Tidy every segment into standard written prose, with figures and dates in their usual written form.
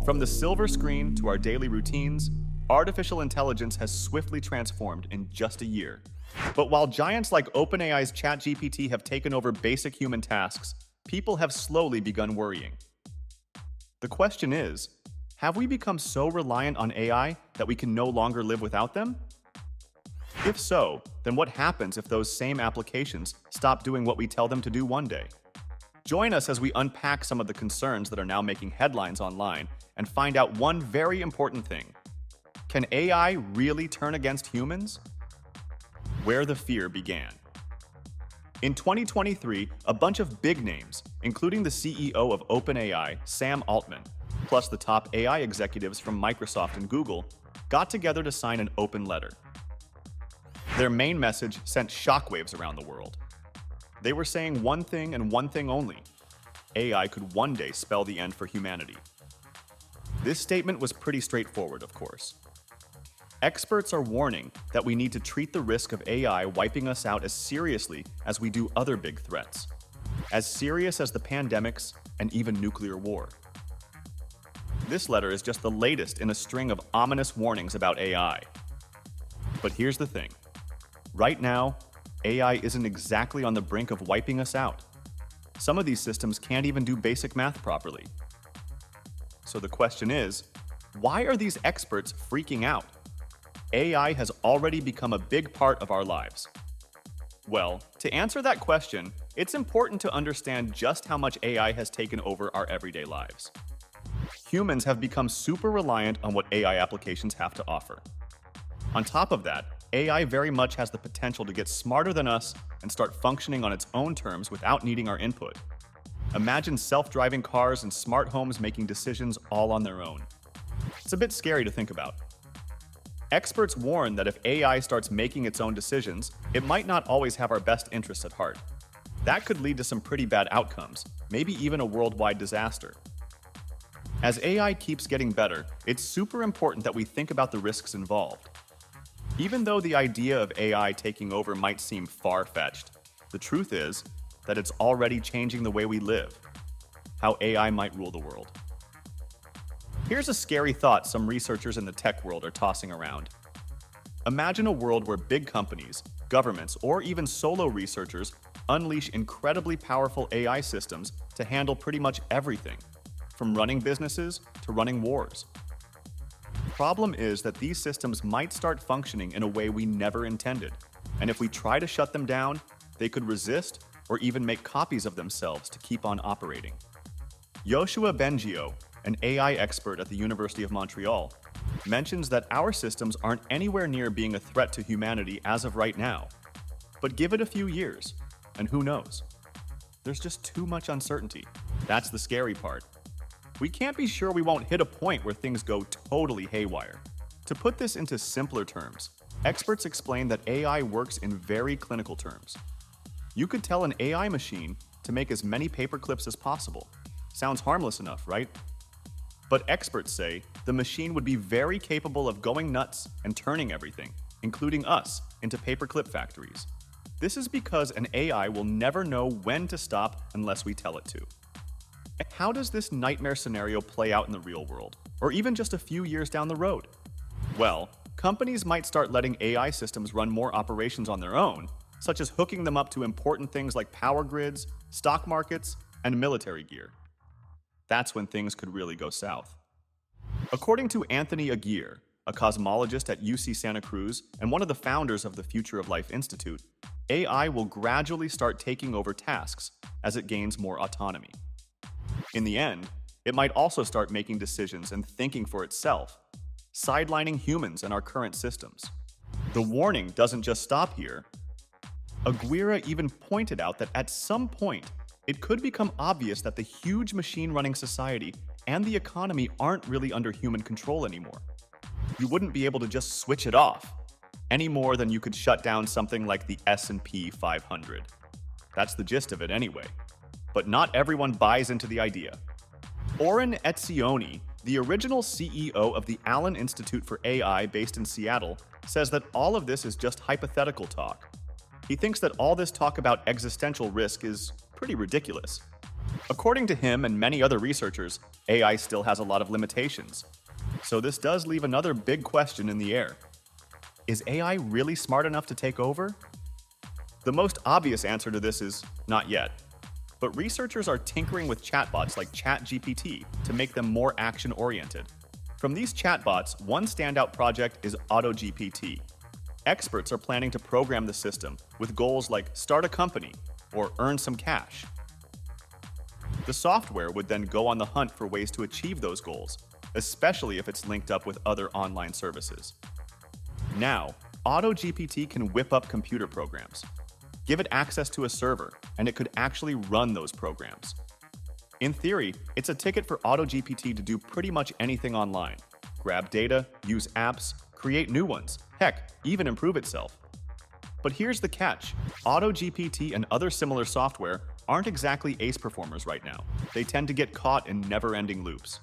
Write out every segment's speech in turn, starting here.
From the silver screen to our daily routines, artificial intelligence has swiftly transformed in just a year. But while giants like OpenAI's ChatGPT have taken over basic human tasks, people have slowly begun worrying. The question is, have we become so reliant on AI that we can no longer live without them? If so, then what happens if those same applications stop doing what we tell them to do one day? Join us as we unpack some of the concerns that are now making headlines online and find out one very important thing. Can AI really turn against humans? Where the fear began. In 2023, a bunch of big names, including the CEO of OpenAI, Sam Altman, plus the top AI executives from Microsoft and Google, got together to sign an open letter. Their main message sent shockwaves around the world. They were saying one thing and one thing only: AI could one day spell the end for humanity. This statement was pretty straightforward, of course. Experts are warning that we need to treat the risk of AI wiping us out as seriously as we do other big threats, as serious as the pandemics and even nuclear war. This letter is just the latest in a string of ominous warnings about AI. But here's the thing. Right now, AI isn't exactly on the brink of wiping us out. Some of these systems can't even do basic math properly. So the question is, why are these experts freaking out? AI has already become a big part of our lives. Well, to answer that question, it's important to understand just how much AI has taken over our everyday lives. Humans have become super reliant on what AI applications have to offer. On top of that, AI very much has the potential to get smarter than us and start functioning on its own terms without needing our input. Imagine self-driving cars and smart homes making decisions all on their own. It's a bit scary to think about. Experts warn that if AI starts making its own decisions, it might not always have our best interests at heart. That could lead to some pretty bad outcomes, maybe even a worldwide disaster. As AI keeps getting better, it's super important that we think about the risks involved. Even though the idea of AI taking over might seem far-fetched, the truth is that it's already changing the way we live, how AI might rule the world. Here's a scary thought some researchers in the tech world are tossing around. Imagine a world where big companies, governments, or even solo researchers unleash incredibly powerful AI systems to handle pretty much everything, from running businesses to running wars. The problem is that these systems might start functioning in a way we never intended, and if we try to shut them down, they could resist or even make copies of themselves to keep on operating. Yoshua Bengio, an AI expert at the University of Montreal, mentions that our systems aren't anywhere near being a threat to humanity as of right now. But give it a few years, and who knows? There's just too much uncertainty. That's the scary part. We can't be sure we won't hit a point where things go totally haywire. To put this into simpler terms, experts explain that AI works in very clinical terms. You could tell an AI machine to make as many paper clips as possible. Sounds harmless enough, right? But experts say the machine would be very capable of going nuts and turning everything, including us, into paperclip factories. This is because an AI will never know when to stop unless we tell it to. How does this nightmare scenario play out in the real world, or even just a few years down the road? Well, companies might start letting AI systems run more operations on their own, such as hooking them up to important things like power grids, stock markets, and military gear. That's when things could really go south. According to Anthony Aguirre, a cosmologist at UC Santa Cruz and one of the founders of the Future of Life Institute, AI will gradually start taking over tasks as it gains more autonomy. In the end, it might also start making decisions and thinking for itself, sidelining humans in our current systems. The warning doesn't just stop here. Aguirre even pointed out that at some point, it could become obvious that the huge machine-running society and the economy aren't really under human control anymore. You wouldn't be able to just switch it off, any more than you could shut down something like the S&P 500. That's the gist of it anyway. But not everyone buys into the idea. Oren Etzioni, the original CEO of the Allen Institute for AI based in Seattle, says that all of this is just hypothetical talk. He thinks that all this talk about existential risk is pretty ridiculous. According to him and many other researchers, AI still has a lot of limitations. So this does leave another big question in the air. Is AI really smart enough to take over? The most obvious answer to this is not yet. But researchers are tinkering with chatbots like ChatGPT to make them more action-oriented. From these chatbots, one standout project is AutoGPT. Experts are planning to program the system with goals like start a company or earn some cash. The software would then go on the hunt for ways to achieve those goals, especially if it's linked up with other online services. Now, AutoGPT can whip up computer programs. Give it access to a server, and it could actually run those programs. In theory, it's a ticket for AutoGPT to do pretty much anything online. Grab data, use apps, create new ones, heck, even improve itself. But here's the catch. AutoGPT and other similar software aren't exactly ace performers right now. They tend to get caught in never-ending loops.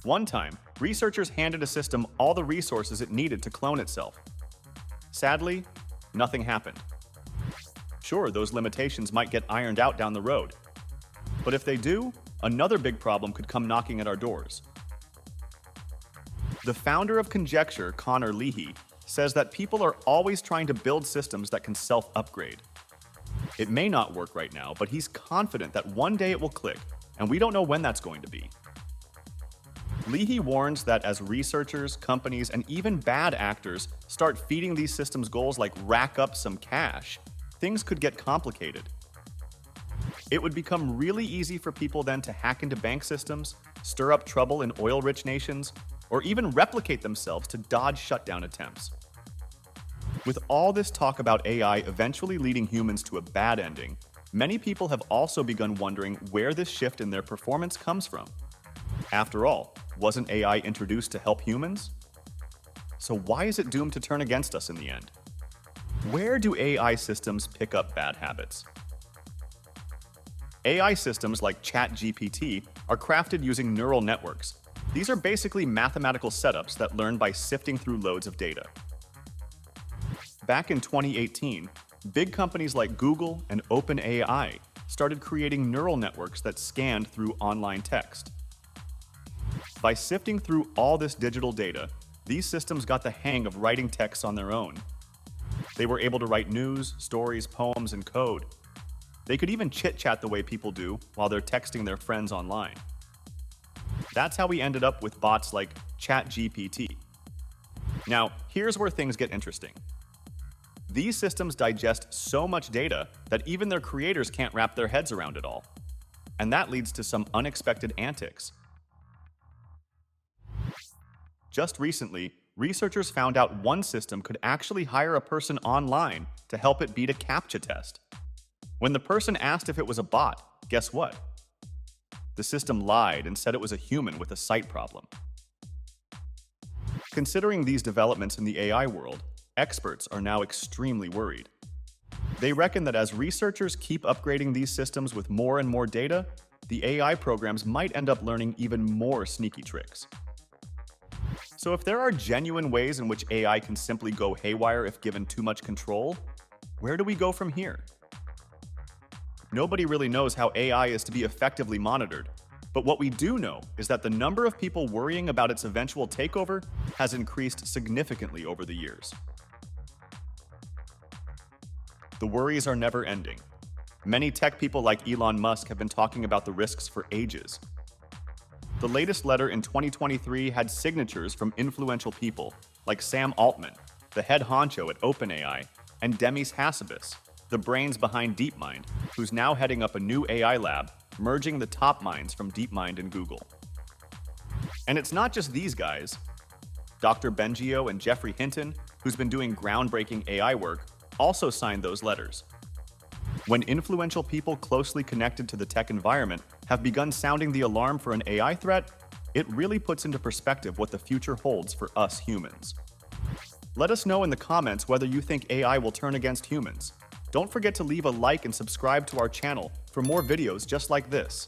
One time, researchers handed a system all the resources it needed to clone itself. Sadly, nothing happened. Sure, those limitations might get ironed out down the road. But if they do, another big problem could come knocking at our doors. The founder of Conjecture, Connor Leahy, says that people are always trying to build systems that can self-upgrade. It may not work right now, but he's confident that one day it will click, and we don't know when that's going to be. Leahy warns that as researchers, companies, and even bad actors start feeding these systems goals like rack up some cash, things could get complicated. It would become really easy for people then to hack into bank systems, stir up trouble in oil-rich nations, or even replicate themselves to dodge shutdown attempts. With all this talk about AI eventually leading humans to a bad ending, many people have also begun wondering where this shift in their performance comes from. After all, wasn't AI introduced to help humans? So why is it doomed to turn against us in the end? Where do AI systems pick up bad habits? AI systems like ChatGPT are crafted using neural networks. These are basically mathematical setups that learn by sifting through loads of data. Back in 2018, big companies like Google and OpenAI started creating neural networks that scanned through online text. By sifting through all this digital data, these systems got the hang of writing texts on their own. They were able to write news, stories, poems, and code. They could even chit-chat the way people do while they're texting their friends online. That's how we ended up with bots like ChatGPT. Now, here's where things get interesting. These systems digest so much data that even their creators can't wrap their heads around it all. And that leads to some unexpected antics. Just recently, researchers found out one system could actually hire a person online to help it beat a CAPTCHA test. When the person asked if it was a bot, guess what? The system lied and said it was a human with a sight problem. Considering these developments in the AI world, experts are now extremely worried. They reckon that as researchers keep upgrading these systems with more and more data, the AI programs might end up learning even more sneaky tricks. So if there are genuine ways in which AI can simply go haywire if given too much control, where do we go from here? Nobody really knows how AI is to be effectively monitored, but what we do know is that the number of people worrying about its eventual takeover has increased significantly over the years. The worries are never ending. Many tech people like Elon Musk have been talking about the risks for ages. The latest letter in 2023 had signatures from influential people like Sam Altman, the head honcho at OpenAI, and Demis Hassabis, the brains behind DeepMind, who's now heading up a new AI lab, merging the top minds from DeepMind and Google. And it's not just these guys. Dr. Bengio and Jeffrey Hinton, who's been doing groundbreaking AI work, also signed those letters. When influential people closely connected to the tech environment have begun sounding the alarm for an AI threat, it really puts into perspective what the future holds for us humans. Let us know in the comments whether you think AI will turn against humans. Don't forget to leave a like and subscribe to our channel for more videos just like this.